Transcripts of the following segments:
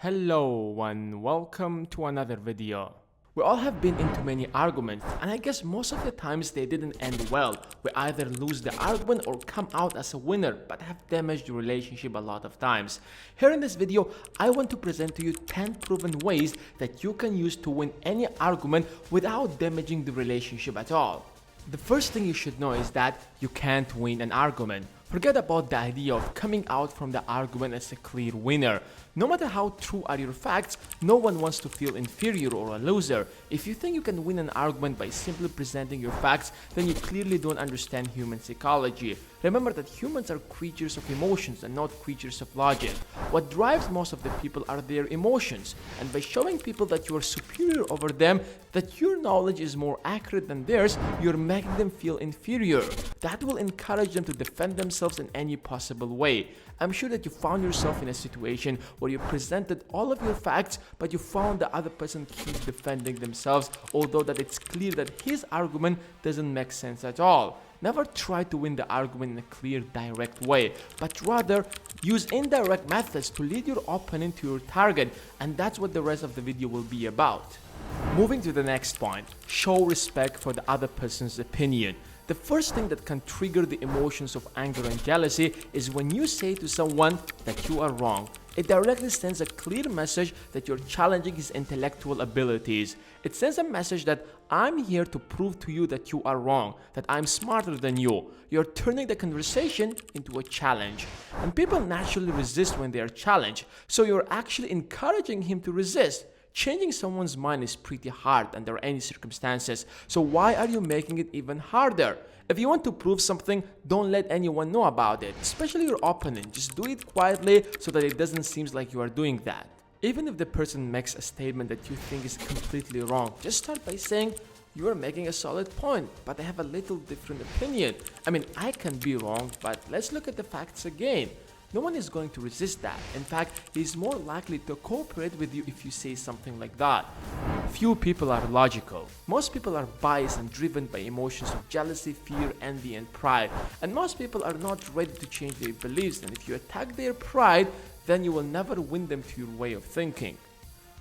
Hello and welcome to another video. We all have been into many arguments, and I guess most of the times they didn't end well. We either lose the argument or come out as a winner, but have damaged the relationship a lot of times. Here in this video, I want to present to you 10 proven ways that you can use to win any argument without damaging the relationship at all. The first thing you should know is that you can't win an argument. Forget about the idea of coming out from the argument as a clear winner. No matter how true are your facts, no one wants to feel inferior or a loser. If you think you can win an argument by simply presenting your facts, then you clearly don't understand human psychology. Remember that humans are creatures of emotions and not creatures of logic. What drives most of the people are their emotions, and by showing people that you are superior over them, that your knowledge is more accurate than theirs, you're making them feel inferior. That will encourage them to defend themselves in any possible way. I'm sure that you found yourself in a situation where you presented all of your facts, but you found the other person keeps defending themselves, although that it's clear that his argument doesn't make sense at all. Never try to win the argument in a clear, direct way, but rather use indirect methods to lead your opponent to your target, and that's what the rest of the video will be about. Moving to the next point, show respect for the other person's opinion. The first thing that can trigger the emotions of anger and jealousy is when you say to someone that you are wrong. It directly sends a clear message that you're challenging his intellectual abilities. It sends a message that I'm here to prove to you that you are wrong, that I'm smarter than you. You're turning the conversation into a challenge. And people naturally resist when they are challenged, so you're actually encouraging him to resist. Changing someone's mind is pretty hard under any circumstances, so why are you making it even harder? If you want to prove something, don't let anyone know about it, especially your opponent. Just do it quietly so that it doesn't seem like you are doing that. Even if the person makes a statement that you think is completely wrong, just start by saying, you are making a solid point, but I have a little different opinion. I mean, I can be wrong, but let's look at the facts again. No one is going to resist that. In fact, he's more likely to cooperate with you if you say something like that. Few people are logical. Most people are biased and driven by emotions of jealousy, fear, envy, and pride. And most people are not ready to change their beliefs, and if you attack their pride, then you will never win them to your way of thinking.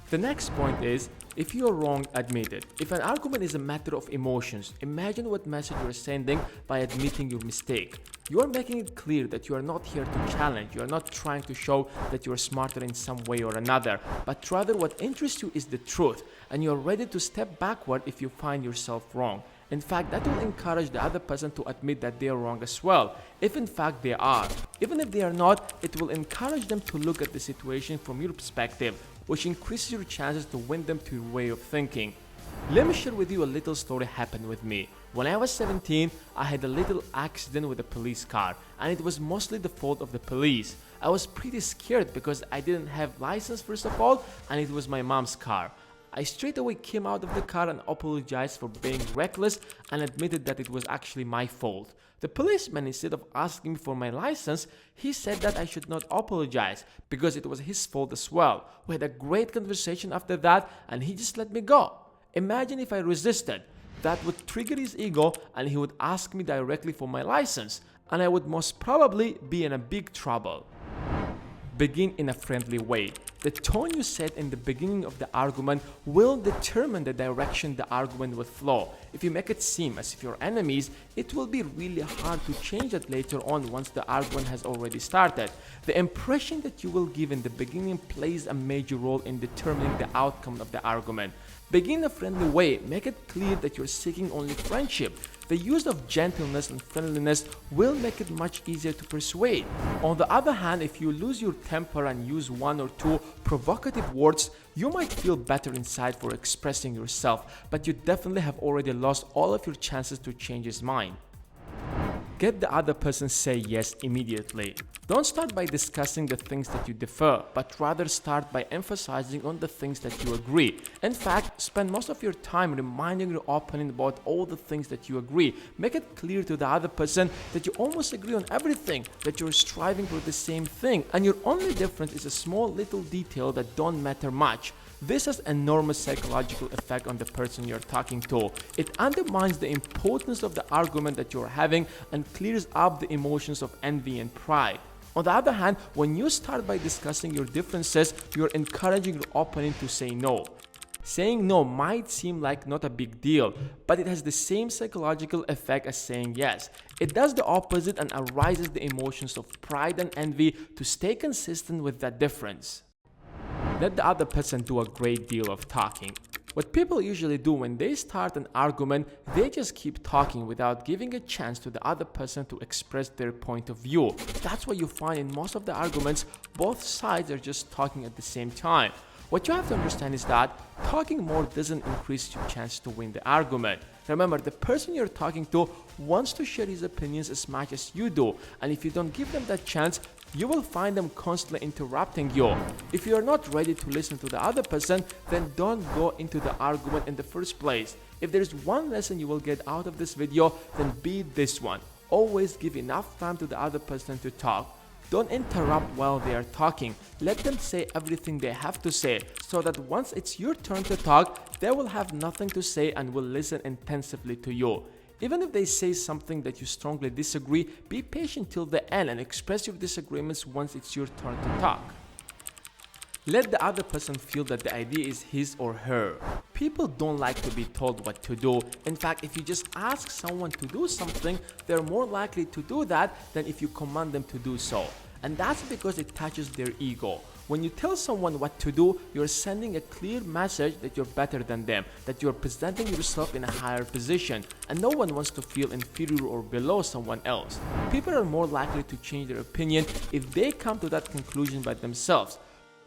The next point is, if you are wrong, admit it. If an argument is a matter of emotions, imagine what message you are sending by admitting your mistake. You are making it clear that you are not here to challenge, you are not trying to show that you are smarter in some way or another, but rather what interests you is the truth, and you are ready to step backward if you find yourself wrong. In fact, that will encourage the other person to admit that they are wrong as well, if in fact they are. Even if they are not, it will encourage them to look at the situation from your perspective, which increases your chances to win them to your way of thinking. Let me share with you a little story happened with me. When I was 17, I had a little accident with a police car, and it was mostly the fault of the police. I was pretty scared because I didn't have license first of all, and it was my mom's car. I straight away came out of the car and apologized for being reckless and admitted that it was actually my fault. The policeman, instead of asking me for my license, he said that I should not apologize because it was his fault as well. We had a great conversation after that, and he just let me go. Imagine if I resisted. That would trigger his ego, and he would ask me directly for my license, and I would most probably be in a big trouble. Begin in a friendly way. The tone you set in the beginning of the argument will determine the direction the argument will flow. If you make it seem as if you're enemies, it will be really hard to change that later on once the argument has already started. The impression that you will give in the beginning plays a major role in determining the outcome of the argument. Begin in a friendly way. Make it clear that you're seeking only friendship. The use of gentleness and friendliness will make it much easier to persuade. On the other hand, if you lose your temper and use one or two provocative words, you might feel better inside for expressing yourself, but you definitely have already lost all of your chances to change his mind. Get the other person say yes immediately. Don't start by discussing the things that you differ, but rather start by emphasizing on the things that you agree. In fact, spend most of your time reminding your opponent about all the things that you agree. Make it clear to the other person that you almost agree on everything, that you're striving for the same thing, and your only difference is a small little detail that don't matter much. This has enormous psychological effect on the person you're talking to. It undermines the importance of the argument that you're having and clears up the emotions of envy and pride. On the other hand, when you start by discussing your differences, you're encouraging your opponent to say no. Saying no might seem like not a big deal, but it has the same psychological effect as saying yes. It does the opposite and arises the emotions of pride and envy to stay consistent with that difference. Let the other person do a great deal of talking. What people usually do when they start an argument, they just keep talking without giving a chance to the other person to express their point of view. That's why you find in most of the arguments, both sides are just talking at the same time. What you have to understand is that talking more doesn't increase your chance to win the argument. Remember, the person you're talking to wants to share his opinions as much as you do, and if you don't give them that chance, you will find them constantly interrupting you. If you are not ready to listen to the other person, then don't go into the argument in the first place. If there's one lesson you will get out of this video, then be this one. Always give enough time to the other person to talk. Don't interrupt while they are talking. Let them say everything they have to say, so that once it's your turn to talk, they will have nothing to say and will listen intensively to you. Even if they say something that you strongly disagree, be patient till the end and express your disagreements once it's your turn to talk. Let the other person feel that the idea is his or her. People don't like to be told what to do. In fact, if you just ask someone to do something, they're more likely to do that than if you command them to do so. And that's because it touches their ego. When you tell someone what to do, you're sending a clear message that you're better than them, that you're presenting yourself in a higher position, and no one wants to feel inferior or below someone else. People are more likely to change their opinion if they come to that conclusion by themselves.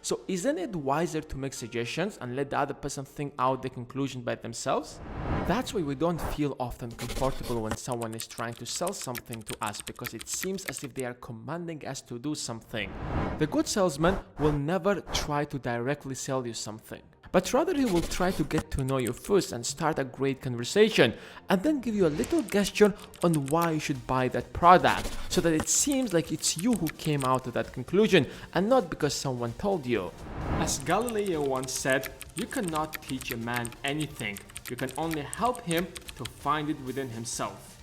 So isn't it wiser to make suggestions and let the other person think out the conclusion by themselves? That's why we don't feel often comfortable when someone is trying to sell something to us, because it seems as if they are commanding us to do something. The good salesman will never try to directly sell you something, but rather he will try to get to know you first and start a great conversation, and then give you a little gesture on why you should buy that product, so that it seems like it's you who came out to that conclusion and not because someone told you. As Galileo once said, you cannot teach a man anything. You can only help him to find it within himself.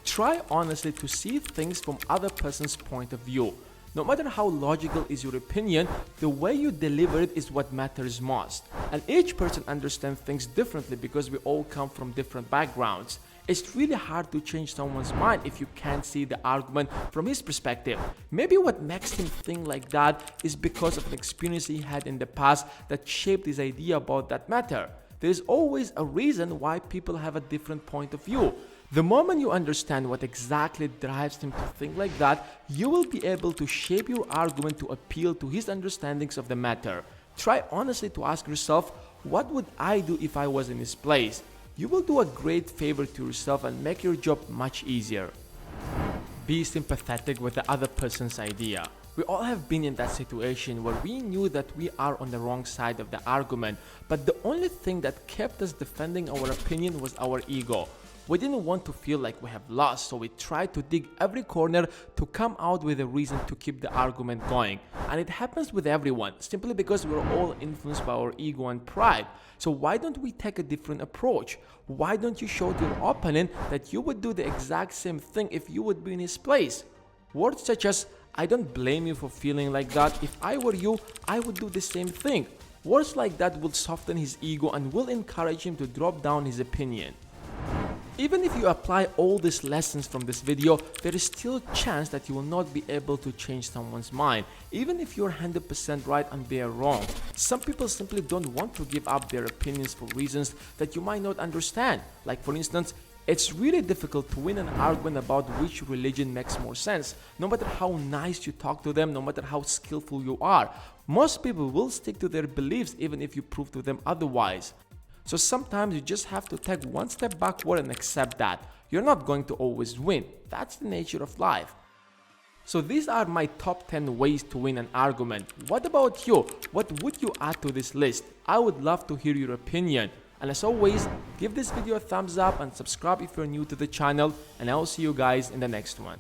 Try honestly to see things from other person's point of view. No matter how logical is your opinion, the way you deliver it is what matters most. And each person understands things differently because we all come from different backgrounds. It's really hard to change someone's mind if you can't see the argument from his perspective. Maybe what makes him think like that is because of an experience he had in the past that shaped his idea about that matter. There's always a reason why people have a different point of view. The moment you understand what exactly drives him to think like that, you will be able to shape your argument to appeal to his understandings of the matter. Try honestly to ask yourself, what would I do if I was in his place? You will do a great favor to yourself and make your job much easier. Be sympathetic with the other person's idea. We all have been in that situation where we knew that we are on the wrong side of the argument, but the only thing that kept us defending our opinion was our ego. We didn't want to feel like we have lost, so we tried to dig every corner to come out with a reason to keep the argument going. And it happens with everyone, simply because we're all influenced by our ego and pride. So why don't we take a different approach? Why don't you show to your opponent that you would do the exact same thing if you would be in his place? Words such as, I don't blame you for feeling like that. If I were you, I would do the same thing. Words like that will soften his ego and will encourage him to drop down his opinion. Even if you apply all these lessons from this video, there is still a chance that you will not be able to change someone's mind, even if you're 100% right and they are wrong. Some people simply don't want to give up their opinions for reasons that you might not understand. Like for instance, it's really difficult to win an argument about which religion makes more sense. No matter how nice you talk to them, no matter how skillful you are, most people will stick to their beliefs even if you prove to them otherwise. So sometimes you just have to take one step backward and accept that. You're not going to always win. That's the nature of life. So these are my top 10 ways to win an argument. What about you? What would you add to this list? I would love to hear your opinion. And as always, give this video a thumbs up and subscribe if you're new to the channel, and I'll see you guys in the next one.